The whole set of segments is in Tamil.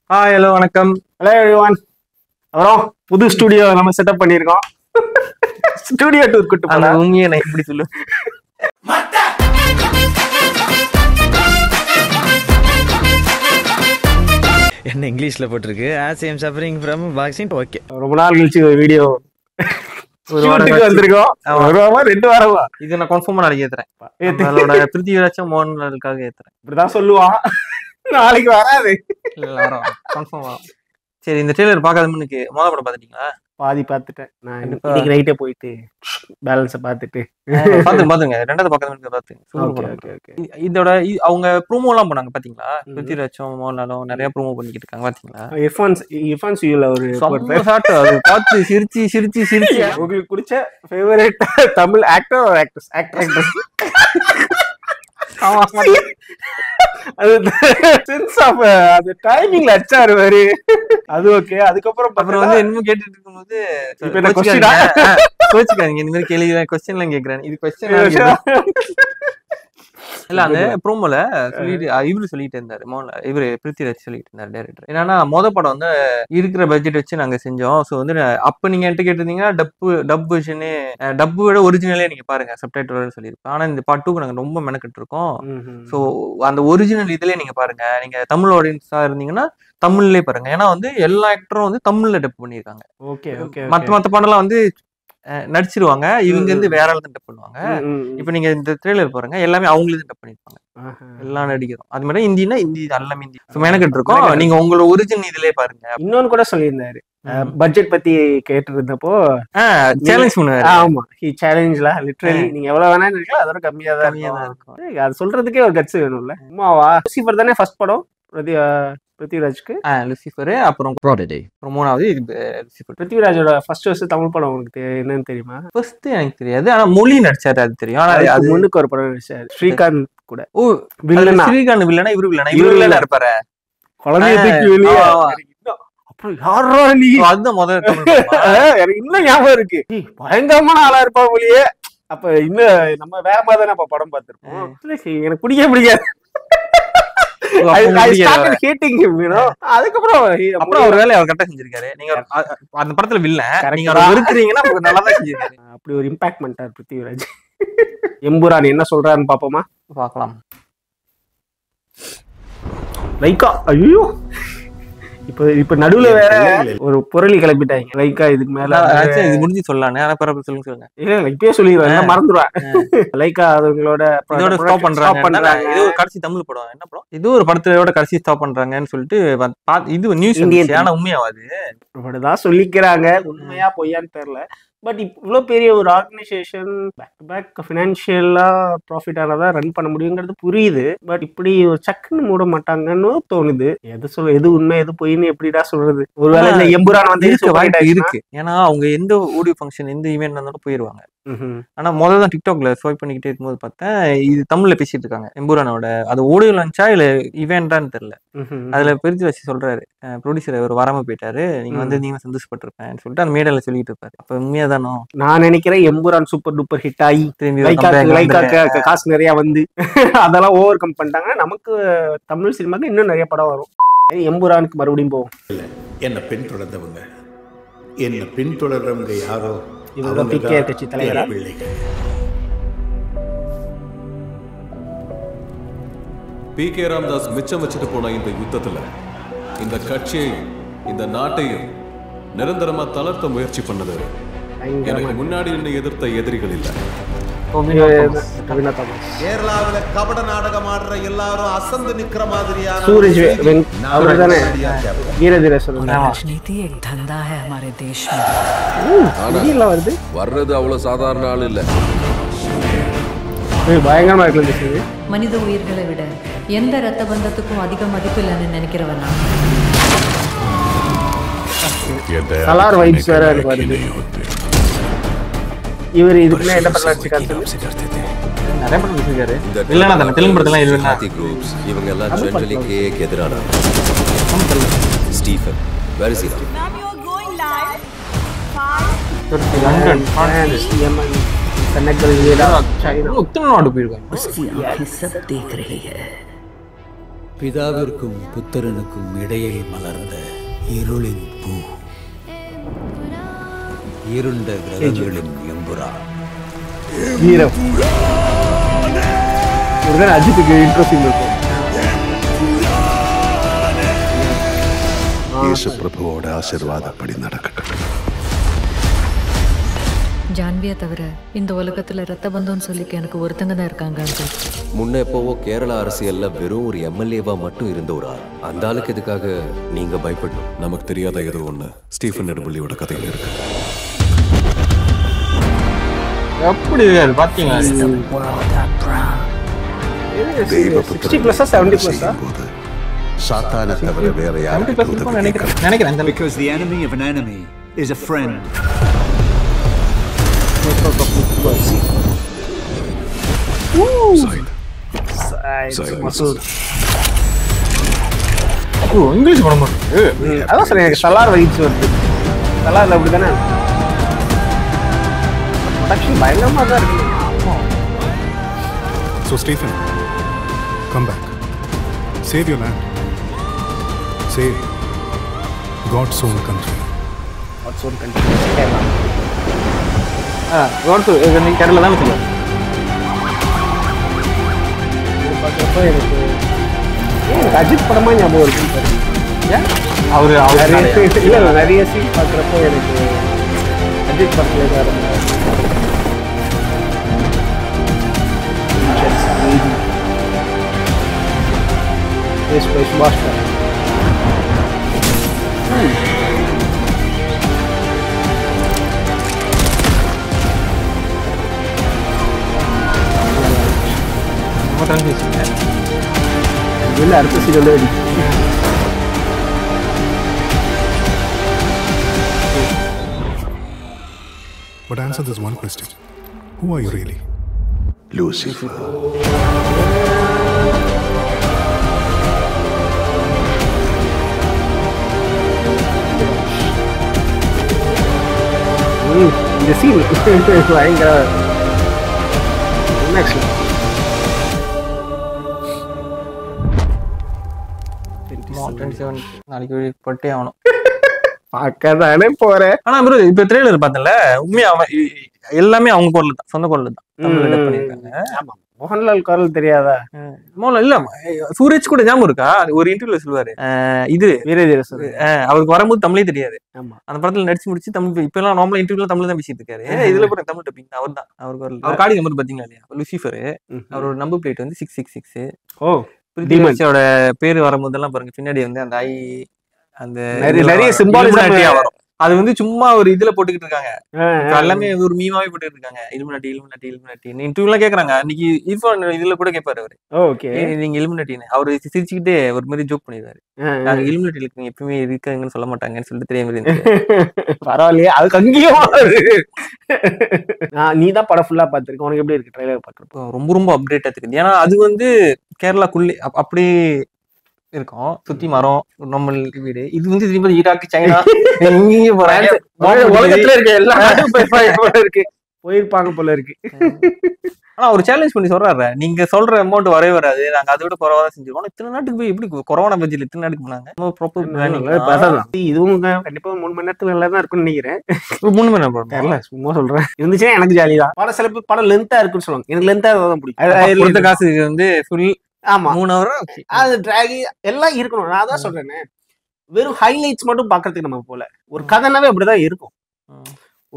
ஹலோ வணக்கம். Hello everyone. அப்புறம் புது ஸ்டுடியோ நம்ம செட்டப் பண்ணியிருக்கோம். ஸ்டுடியோ டூர் கூட்டு அந்த போனா உண்மையை நான் எப்படி சொல்லு. என்ன இங்கிலீஷ்ல போட்டிருக்கு as I am suffering from vaccine. Okay, ரொம்ப நாள் கழிச்சு ஒரு வீடியோ ஒரு வாரம் வந்திருக்கோம். ஒரு வாரமா 2 வாரமா இது நான் கன்ஃபார்மா நாளைக்கு ஏத்துறேன். நம்மளோட பிருத்திவிராஜ் மோகன்லாலுக்காக ஏத்துறேன். இப்படிதான் சொல்லுவான். நாளைக்கு வராது. கன்ஃபார்மா. சரி, இந்த ட்ரெய்லர் பார்க்காத முன்னுக்கு மொத படம் பார்த்துட்டீங்களா? பாதி பார்த்துட்டேன். நான் இன்னைக்கு நைட்டே போயிட்டு பேலன்ஸை பார்த்துட்டு பாத்துங்க. ரெண்டாவது பார்க்காத முன்னுக்கு பார்த்து. இதோட அவங்க ப்ரோமோ எல்லாம் பண்ணாங்க பாத்தீங்களா? பிருத்திவிராஜும் மோகன்லாலும் நிறைய ப்ரோமோ பண்ணிக்கிட்டு இருக்காங்க பாத்தீங்களா? இர்ஃபான் சுயூல ஒரு ஷாட் அது பார்த்து சிரிச்சு உங்களுக்கு பிடிச்ச ஃபேவரட் தமிழ் ஆக்டர் ஒரு ஆக்ட்ரஸ் அது டைமிங்ல அடிச்சாரு பாரு. அது ஓகே. அதுக்கப்புறம் வந்து என்னமோ கேட்டுட்டு இருக்கும்போது கோச்சுக்காதீங்க, இந்த மாதிரி கேள்வி கொஸ்டின் எல்லாம் கேக்குறேன். இது கொஸ்டின் இல்ல. அந்த ப்ரோமோல சொல்லிட்டு இவரு சொல்லிட்டு இருந்தாரு, இவரு பிருத்திவிராஜ் சொல்லிட்டு இருந்தாரு டைரக்டர். என்னன்னா படம் வந்து இருக்கிற பட்ஜெட் வச்சு நாங்க செஞ்சோம். சோ வந்து அப்ப நீங்க என்கிட்ட கேட்டிருந்தீங்கன்னா டப் வெர்ஷனே டப் விட ஒரிஜினலே நீங்க பாருங்க, சப்டைட்டில் சொல்லியிருப்பேன். ஆனா இந்த பார்ட் 2க்கு நாங்க ரொம்ப மெனக்கிட்டு இருக்கோம். சோ அந்த ஒரிஜினல் இதுலயே நீங்க பாருங்க. நீங்க தமிழ் ஆடியன்ஸா இருந்தீங்கன்னா தமிழ்லயே பாருங்க. ஏன்னா வந்து எல்லா ஆக்டரும் வந்து தமிழ்ல டப் பண்ணிருக்காங்க. மத்த படம்லாம் வந்து நடிச்சிருவாங்க, இவங்க வந்து வேற ஆள் தான் டப் பண்ணுவாங்க. இப்ப நீங்க இந்த ட்ரெய்லர் பாருங்க, எல்லாமே அவங்களே டப் பண்ணிருப்பாங்க. எல்லாம் நடிக்கிறோம். அது மாதிரி ஹிந்தினா ஹிந்தி, எல்லாமே ஹிந்தி. மெனக்கிட்டு இருக்கோம். நீங்க உங்களோட ஒரிஜினல் இதுலயே பாருங்க. இன்னொன்னு கூட சொல்லியிருந்தாரு, பட்ஜெட் பத்தி கேட்டு இருந்தப்போ சேலஞ்ச் பண்ணுவாரு. ஆமா, ஹி சேலஞ்ச்ல லிட்டரலி நீங்க எவ்வளவு வேணா நினைக்கலாம், அதோட கம்மியா தான் இருக்கும். அது சொல்றதுக்கே ஒரு கட்ஸ் வேணும்ல. அம்மாவா லூசிஃபர் தானே ஃபர்ஸ்ட் படம் பிருத்திவிராஜ்க்கு. லூசிஃபர், அப்புறம் மூணாவது லூசிஃபர். பிருத்திவிராஜோட ஃபர்ஸ்ட் தமிழ் படம் உங்களுக்கு என்னன்னு தெரியுமா? ஃபர்ஸ்ட் எனக்கு தெரியாது, ஆனா மொழி நடிச்சாரு அது தெரியும். ஆனா அது முன்னுக்கு ஒரு படம் நடிச்சாரு ஸ்ரீகாந்த் கூட. ஓ, ஸ்ரீகாந்த் வில்லனா இவரு வில்லனா இருப்பாரு. குழந்தைய வெளியே அப்புறம் யாரா நீ, அதுதான் முதல்ல எனக்கு இன்னும் ஞாபகம் இருக்கு. பயங்கரமான ஆளா இருப்பா போலியே. அப்ப இன்னும் நம்ம வேற மாதிரி தானே அப்ப படம் பார்த்திருப்போம். எனக்கு பிடிக்காது. அதுக்கப்புறம் ஒரு வேலையை அவர் கரெக்டா செஞ்சிருக்காரு. நீங்க அந்த படத்துல வில்லன் நீங்க இருக்கிறீங்கன்னா நல்லா தான் செஞ்சிருக்காரு. அப்படி ஒரு இம்பாக்ட் பண்ணிட்டார் பிருத்திவிராஜ். எம்புரான் என்ன சொல்றாருன்னு பாப்போமா? பார்க்கலாம். லைக்கா, ஐயோ இப்ப நடுவுல வேற ஒரு புரளி கிளப்பிட்டாங்க. லைக்கா இதுக்கு மேல இது முடிஞ்சு சொல்லலானே, ஆனா பரவாயில்ல சொல்லுங்க. இல்ல இப்பயே சொல்லிடுவேன், மறந்துடுவேன். லைக்கா அதுங்களோட ஸ்டாப் பண்றாங்க. இது ஒரு கடைசி தமிழ் படம். என்ன படம் இது? ஒரு படத்தோட கடைசி ஸ்டாப் பண்றாங்கன்னு சொல்லிட்டு இது நியூஸ் இந்தியன். ஆனா உண்மையாவாது இப்படிதான் சொல்லிக்கிறாங்க. உண்மையா பொய்யான்னு தெரியல. பட் இவ்வளோ பெரிய ஒரு ஆர்கனைசேஷன் பேக் டு பேக் ஃபினான்ஷியலா ப்ராஃபிட் ஆனதான் ரன் பண்ண முடியுங்கிறது புரியுது. பட் இப்படி ஒரு சக்குன்னு மூட மாட்டாங்கன்னு தோணுது. எது உண்மை எது பொய்ன்னு எப்படிடா சொல்றது? ஒருவேளை இந்த எம்புரான் வந்து இருக்கு. ஏன்னா அவங்க எந்த ஆடியோ ஃபங்க்ஷன் எந்த ஈவெண்ட் இருந்தாலும் போயிருவாங்க. ஆனா முதல்ல தான் டிக்டாக்ல ஸ்வைப் பண்ணிக்கிட்டே இருக்கும்போது பார்த்தேன், இது தமிழ்ல பேசிட்டு இருக்காங்க எம்புரானோட. அது ஆடியோ லான்ச்சா இல்ல ஈவெண்டான்னு தெரியல. அதுல பிருத்திவிராஜ் சொல்றாரு, ப்ரொடியூசர் அவர் வராம போயிட்டாரு, நீங்க வந்து நீங்க சந்தோஷப்பட்டிருப்பேன் சொல்லிட்டு அந்த மேடையில சொல்லிட்டு இருப்பாரு. அப்ப உண்மையாதானோ நான் நினைக்கிறேன். எம்புரான் சூப்பர் டூப்பர் ஹிட் ஆகி காசு நிறைய வந்து அதெல்லாம் ஓவர் கம் பண்ணிட்டாங்க. நமக்கு தமிழ் சினிமாக்கு இன்னும் நிறைய படம் வரும். எம்புரானுக்கு மறுபடியும் போவோம். என்ன பின்தொடர்ந்தவங்க, என்ன பின்தொடர்றவங்க யாரோ கட்சி தலைவரா? பி.கே. ராமதாஸ் மிச்சம் வச்சுட்டு போன இந்த யுத்தத்துல இந்த கட்சியையும் இந்த நாட்டையும் நிரந்தரமா தளர்த்த முயற்சி பண்ணது எனக்கு முன்னாடி நின்று எதிர்த்த எதிரிகள் இல்ல. கேரளாவில கபட நாடகம் ஆடுற எல்லாரும் அசந்து நிக்கிற மாதிரியான வர்றது அவ்வளவு சாதாரண ஆள் இல்ல. பயங்கரமா இருக்கு. மனித உயிர்களை விட எந்த ரத்த பந்தத்துக்கும் அதிக மதிப்பு இல்லைன்னு நினைக்கிறவன் சலார் வைப்ஸ் வேற வருது. இவர் இதுக்குள்ள என்ன பண்ணலாம்னு நிறைய படம் வச்சிருக்காரு. இல்லனா அந்த தெலுங்கு படத்துல இல்லனா குரூப்ஸ் இவங்க எல்லாம் ஜெனரலி கேக்கு எதிரான Stephen where is he now you are going live London Senegal, China, उत्तर नाडु पे उसकी आंखें सब देख रही है। பிதாவிற்கும் புத்திரனுக்கும் இடையே மலர்ந்த இருளின் பூ, இருண்ட கிரகங்களின் எம்புரா. வீரம் இதுதான் அஜித்துக்கு இன்ட்ரெஸ்டிங் இருக்கும். இயேசு பிரபுவோட ஆசீர்வாதப்படி நடக்கட்டும். ஜான்வியை தவிர இந்த உலகத்துல ரத்த பந்தம்னு சொல்லிக்க எனக்கு ஒருத்தங்க தான் இருக்காங்க அங்கிள். முன்ன எப்போவோ கேரளா அரசியல்ல வெறும் ஒரு எம்எல்ஏவா மட்டும் இருந்த ஒரு ஆள். அந்த ஆளுக்கு எதுக்காக நீங்க பயப்படணும்? நமக்கு தெரியாத ஏதோ ஒண்ணு ஸ்டீஃபன் நெடும்பள்ளியோட கதையில இருக்கு. எப்படி இருக்காரு பாத்தீங்களா? 60+ 70+ சாத்தானை தவிர வேற யாரும் நினைக்கிறேன். Because the enemy of an enemy is a friend. English படம் அதான் சார் எனக்கு சலார் வைச்சு வருது. சலார்ல அப்படி தானே ப்ரொடக்ஷன் பயங்கரமா தான் இருக்கு. So Stephen, come back. Save your land. Save God's own country. God's own country. Kerala. நீ கேரளா தானே சொல்லுவாங்க. பார்க்குறப்ப எனக்கு அஜித் படமா ஞாபகம் இருக்குன்னு பாருங்க. ஏன் அவரு நிறைய சீன் பார்க்குறப்போ எனக்கு அஜித் படத்துல தான் இருந்தார். சுபாஷ் இல்ல அடுத்த சீரியல் அடி. But answer this one question. Who are you really? Lucifer. இந்த சீன் பயங்கர நாளைக்கு பட்டே ஆகணும். பார்க்கதானே போறேன். ஆனா ப்ரோ இப்ப ட்ரெய்லர் பார்த்தல உண்மையா எல்லாமே அவங்க குரல் தான், சொந்த குரல் தான் தமிழ்ல டப் பண்ணிருக்காங்க. மோகன்லால் குரல் தெரியாதா? மோகன்லால் இல்ல, சூரஜ் கூட ஞாபகம் இருக்கா? ஒரு இன்டர்வியூல சொல்லுவாரு, இது வீரதீர அவருக்கு வரும்போது தமிழே தெரியாது. ஆமா, அந்த படத்துல நடிச்சு முடிச்சு தமிழ் இப்ப எல்லாம் நார்மலா இன்டர்வியூல தமிழ் தான் பேசிட்டு இருக்காரு. இதுல கூட தமிழ் டப்பிங் அவர் தான். அவர் குரல் அவர் காடி நம்பர் பாத்தீங்களா இல்லையா? லூசிஃபர் அவரோட நம்பர் பிளேட் வந்து 666. ஓ, பிரித்திவிராஜோட பேரு வரும்போதெல்லாம் பாருங்க பின்னாடி வந்து அந்த ஐ அந்த நிறைய சிம்பாலிசம் வரும். அது வந்து சும்மா ஒரு இதுல போட்டுக்கிட்டு இருக்காங்க, எல்லாமே ஒரு மீமாவே போட்டுட்டு இருக்காங்க. இலுமினாட்டி இலுமினாட்டி இலுமினாட்டி இன்டர்வியூலாம் கேக்குறாங்க. அன்னைக்கு இர்ஃபான் இதுல கூட கேட்பாரு அவரு, ஓகே நீங்க இலுமினாட்டின்னு. அவரு சிரிச்சுக்கிட்டே ஒரு மாதிரி ஜோக் பண்ணிடுவாரு, நாங்க இலுமினாட்டி இருக்கீங்க எப்பவுமே இருக்காங்கன்னு சொல்ல மாட்டாங்கன்னு சொல்லிட்டு தெரியாம. பரவாயில்லையே, அதுக்கு அங்கேயும் நீ தான் படம் ஃபுல்லா பாத்துருக்க, உனக்கு எப்படி இருக்கு ட்ரைலர் பாக்குறப்போ? ரொம்ப ரொம்ப அப்டேட் ஆயிருக்கு. ஏன்னா அது வந்து கேரளாக்குள்ளே அப்படி இருக்கும், சுத்தி மரம், நார்மல் வீடு. இது வந்து திரும்ப ஈராக், சைனா எங்கேயும் உலகத்துல இருக்க எல்லா இருக்கு போயிருப்பாங்க போல இருக்கு. ஆனா ஒரு சேலஞ்ச் பண்ணி சொல்றாரு, நீங்க சொல்ற அமௌண்ட் வரவே வராது, நாங்க அதை விட குறைவா செஞ்சிருக்கோம். இத்தனை நாட்டுக்கு போய் எப்படி கொரோனா பட்ஜெட் இத்தனை நாட்டுக்கு போனாங்க? இதுவும் கண்டிப்பா 3 மணி நேரத்துல நல்லா தான் இருக்கும்னு நினைக்கிறேன். 3 மணி நேரம் தெரியல, சும்மா சொல்றேன். இருந்துச்சுன்னா எனக்கு ஜாலி தான். படம் சில பேர் படம் லென்த்தா இருக்குன்னு சொல்லுவாங்க, எனக்கு லென்த்தா தான் பிடிக்கும். கொடுத்த காசு வந்து ஃபுல். ஆமா, 3 hour அது டிராகி எல்லாம் இருக்கணும். நான் தான் சொல்றேன்னு, வெறும் ஹைலைட்ஸ் மட்டும் பாக்குறதுக்கு நம்ம போல. ஒரு கதைனாவே அப்படிதான் இருக்கும்.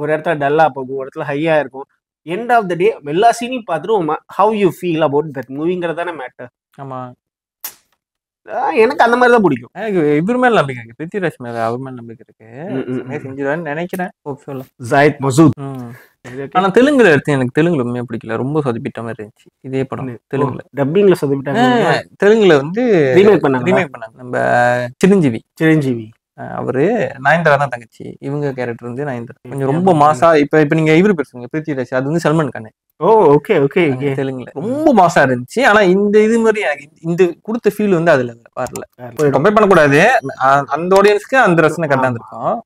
ஒரு இடத்துல டல்லா போகும், ஒரு இடத்துல ஹையா இருக்கும். எண்ட் ஆஃப் த டே எல்லா சீனையும் பார்த்துட்டு how you feel about that மூவிங்கிறதான மேட்டர். ஆமா, எனக்கு அந்த மாதிரி தான் பிடிக்கும். எனக்கு இவர் மேல நம்பிக்கை இருக்கு, பிருத்திவிராஜ் மேல அவர் மேல நம்பிக்கை இருக்கு. செஞ்சிருவான்னு நினைக்கிறேன். ஜாயித் மசூத். ஆனா தெலுங்குல எடுத்து எனக்கு தெலுங்குல உண்மையா பிடிக்கல, ரொம்ப சொதப்பிட்ட மாதிரி இருந்துச்சு இதே படம். தெலுங்குல டப்பிங்ல சொதப்பிட்டாங்க, தெலுங்குல வந்து ரீமேக் பண்ணாங்க. நம்ம சிரஞ்சீவி அவரு நயன்தாரா தான் தங்கச்சி, இவங்க கேரக்டர் வந்து நயன்தாரா கொஞ்சம் ரொம்ப மாசா. இப்ப நீங்க இவரு பேசுறீங்க பிருத்திவிராஜ், அது வந்து சல்மான் கான். ஓ, ஓகே ஓகே. தெலுங்குல ரொம்ப மாசா இருந்துச்சு. ஆனா இந்த இது மாதிரி எனக்கு இந்த கொடுத்த ஃபீல் வந்து அதுல வரல. கம்பேர் பண்ணக்கூடாது, அந்த ஆடியன்ஸ்க்கு அந்த ரசனை கரெக்டா இருந்திருக்கும்.